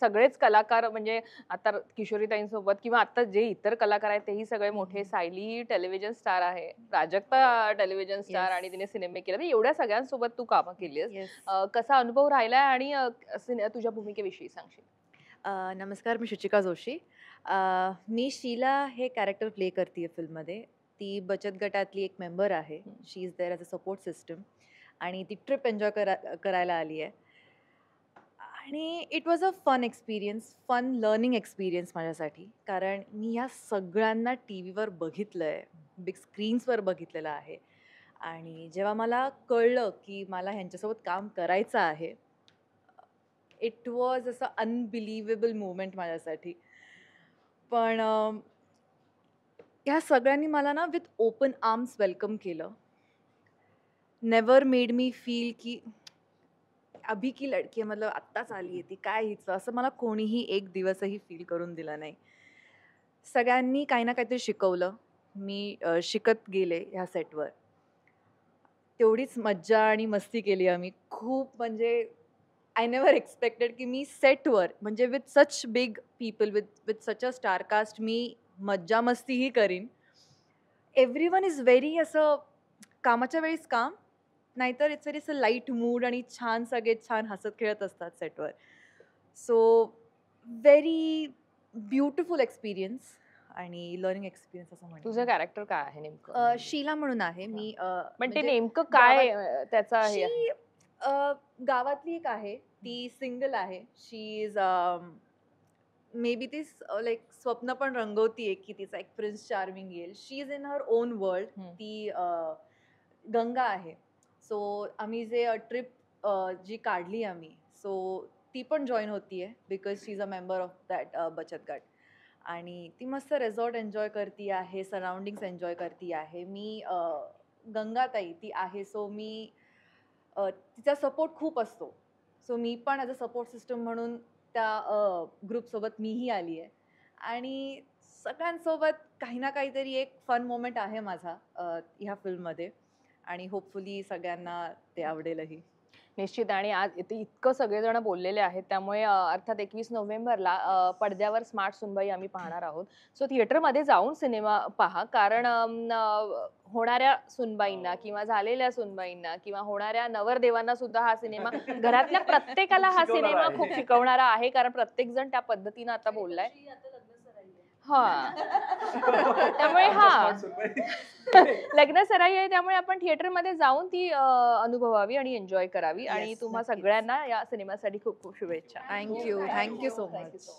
[SPEAKER 3] सगळेच कलाकार, म्हणजे आता किशोरीताईंसोबत किंवा आता जे इतर कलाकार आहेत तेही सगळे मोठे. सायली टेलिव्हिजन स्टार आहे, प्राजक्ता टेलिव्हिजन स्टार, आणि तिने सिनेमे केले. एवढ्या सगळ्यांसोबत तू कामं केलीस, कसा अनुभव राहिलाय आणि तुझ्या भूमिकेविषयी सांगशील?
[SPEAKER 6] नमस्कार, मी शुचिका जोशी. मी शीला हे कॅरेक्टर प्ले करते फिल्ममध्ये. ती बचत गटातली एक मेंबर आहे. She is there as a support system आणि ती ट्रिप एन्जॉय करायला आली आहे. आणि it was a fun experience, fun learning experience माझ्यासाठी, कारण मी ह्या सगळ्यांना टी व्हीवर बघितलं आहे, बिग स्क्रीन्सवर बघितलेलं आहे. आणि जेव्हा मला कळलं की मला ह्यांच्यासोबत काम करायचं आहे, इट वॉज असं अनबिलिव्हेबल मुवमेंट माझ्यासाठी. पण ह्या सगळ्यांनी मला ना विथ ओपन आर्म्स वेलकम केलं. नेवर मेड मी फील की अभी की लडकी आहे, मतलब आत्ताच आली आहे ती, काय हिचं, असं मला कोणीही एक दिवसही फील करून दिला नाही. सगळ्यांनी काही ना काहीतरी शिकवलं. मी शिकत गेले ह्या सेटवर. तेवढीच मज्जा आणि मस्ती केली आम्ही खूप. म्हणजे आय नेवर एक्सपेक्टेड की मी सेटवर, म्हणजे with such big people, with such a star cast, मी मज्जा मस्तीही करीन. एव्हरीवन इज व्हेरी असं कामाच्या वेळीच काम, नाहीतर इट्स व्हेरी असं लाईट मूड आणि छान, सगळे छान हसत खेळत असतात सेटवर. So very beautiful experience. आणि लर्निंग एक्सपिरियन्स असं म्हणतो.
[SPEAKER 3] तुझं कॅरेक्टर काय आहे नेमकं?
[SPEAKER 6] शीला म्हणून आहे मी.
[SPEAKER 3] पण ते
[SPEAKER 6] म्हणजे
[SPEAKER 3] नेमकं काय त्याचा हे आहे?
[SPEAKER 6] शी गावातली एक आहे, ती सिंगल आहे. शी इज मे बी ती लाईक स्वप्न पण रंगवतीये की तिचा एक प्रिन्स चार्मिंग येईल. She is in her own world. ती गंगा आहे. सो आम्ही जे ट्रिप जी काढली आम्ही, सो ती पण जॉईन होतीये because she is a member of that बचत गट. आणि ती मस्त रिसॉर्ट एन्जॉय करती आहे, सराउंडिंग्स एन्जॉय करती आहे. मी गंगाताई ती आहे, सो मी तिचा सपोर्ट खूप असतो. सो मी पण ॲज अ सपोर्ट सिस्टम म्हणून त्या ग्रुपसोबत मीही आली आहे. आणि सगळ्यांसोबत काही ना काहीतरी एक फन मोमेंट आहे माझा ह्या फिल्ममध्ये. आणि होपफुली सगळ्यांना ते आवडेलही.
[SPEAKER 3] निश्चित. आणि आज इथे इतकं सगळेजण बोललेले आहेत, त्यामुळे अर्थात 21 नोव्हेंबरला पडद्यावर स्मार्ट सुनबाई आम्ही पाहणार आहोत. सो थिएटरमध्ये जाऊन सिनेमा पहा, कारण होणाऱ्या सुनबाईंना किंवा झालेल्या सुनबाईंना किंवा होणाऱ्या नवरदेवांना सुद्धा हा सिनेमा, घरातल्या प्रत्येकाला हा सिनेमा खूप शिकवणारा आहे, कारण प्रत्येक जण त्या पद्धतीनं आता बोललाय. हा त्यामुळे लग्न सराई आहे, त्यामुळे आपण थिएटरमध्ये जाऊन ती अनुभवावी आणि एन्जॉय करावी. आणि तुम्हा सगळ्यांना या सिनेमासाठी खूप खूप शुभेच्छा.
[SPEAKER 6] Thank you so much.